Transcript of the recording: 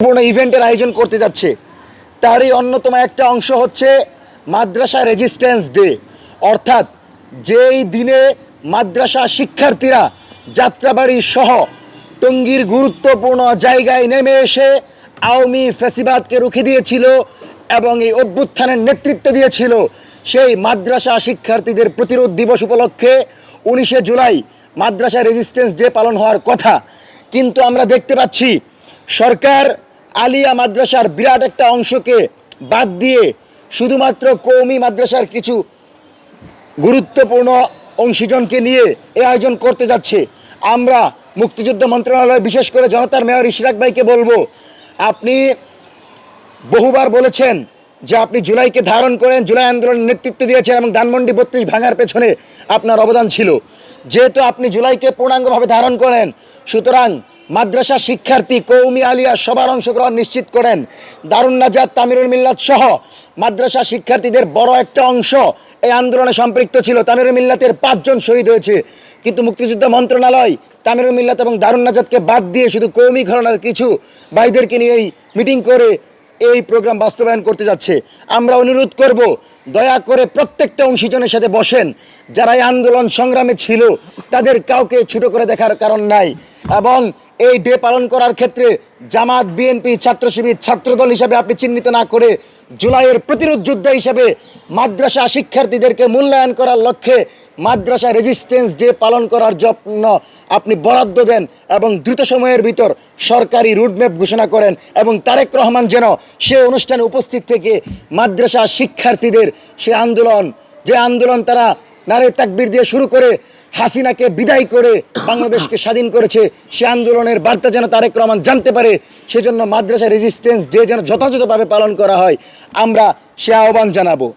পূর্ণ ইভেন্টের আয়োজন করতে যাচ্ছে। তারই অন্যতম একটা অংশ হচ্ছে মাদ্রাসা রেজিস্ট্যান্স ডে, অর্থাৎ যেই দিনে মাদ্রাসা শিক্ষার্থীরা যাত্রাবাড়ি সহ টঙ্গীর গুরুত্বপূর্ণ জায়গায় নেমে এসে আওয়ামী ফ্যাসিবাদকে রুখে দিয়েছিল এবং এই অভ্যুত্থানের নেতৃত্ব দিয়েছিল, সেই মাদ্রাসা শিক্ষার্থীদের প্রতিরোধ দিবস উপলক্ষে 19শে জুলাই মাদ্রাসা রেজিস্ট্যান্স ডে পালন হওয়ার কথা। কিন্তু আমরা দেখতে পাচ্ছি সরকার আলিয়া মাদ্রাসার বিরাট একটা অংশকে বাদ দিয়ে শুধুমাত্র কওমি মাদ্রাসার কিছু গুরুত্বপূর্ণ অংশীজনকে নিয়ে এই আয়োজন করতে যাচ্ছে। আমরা মুক্তিযুদ্ধ মন্ত্রণালয়, বিশেষ করে জনতার মেয়র ইশরাক ভাইকে বলবো, আপনি বহুবার বলেছেন যে আপনি জুলাইকে ধারণ করেন, জুলাই আন্দোলনের নেতৃত্ব দিয়েছেন এবং ধানমন্ডি 32 ভাঙার পেছনে আপনার অবদান ছিল। যেহেতু আপনি জুলাইকে পূর্ণাঙ্গভাবে ধারণ করেন, সুতরাং মাদ্রাসা শিক্ষার্থী, কওমি, আলিয়া সবার অংশগ্রহণ নিশ্চিত করেন। দারুন নাজাত, তামিরুল মিল্লাত সহ মাদ্রাসা শিক্ষার্থীদের বড় একটা অংশ এই আন্দোলনে সম্পৃক্ত ছিল। তামিরুল মিল্লাতের 5 জন শহীদ হয়েছে, কিন্তু মুক্তিযুদ্ধ মন্ত্রণালয় তামিরুল মিল্লাত এবং দারুন নাজাতকে বাদ দিয়ে শুধু কওমি ঘরানার কিছু ভাইদেরকে নিয়ে এই মিটিং করে এই প্রোগ্রাম বাস্তবায়ন করতে যাচ্ছে। আমরা অনুরোধ করব, দয়া করে প্রত্যেকটা অংশীজনের সাথে বসেন। যারা এই আন্দোলন সংগ্রামে ছিল তাদের কাউকে ছোট করে দেখার কারণ নাই, এবং এই ডে পালন করার ক্ষেত্রে জামাত, বিএনপি, ছাত্র শিবির, ছাত্রদল হিসাবে আপনি চিহ্নিত না করে জুলাইয়ের প্রতিরোধ যোদ্ধা হিসাবে মাদ্রাসা শিক্ষার্থীদেরকে মূল্যায়ন করার লক্ষ্যে মাদ্রাসা রেজিস্ট্যান্স ডে পালন করার জন্য আপনি বরাদ্দ দেন এবং দ্রুত সময়ের ভিতর সরকারি রুটম্যাপ ঘোষণা করেন, এবং তারেক রহমান যেন সে অনুষ্ঠানে উপস্থিত থেকে মাদ্রাসা শিক্ষার্থীদের সে আন্দোলন, যে আন্দোলন তারা নারে তাকবীর দিয়ে শুরু করে হাসিনাকে বিদায় করে বাংলাদেশকে স্বাধীন করেছে, সে আন্দোলনের বার্তা যেন তারেক রহমান জানতে পারে, সেজন্য মাদ্রাসা রেজিস্ট্যান্স ডে যেন যথাযথভাবে পালন করা হয়, আমরা সে আহ্বান জানাবো।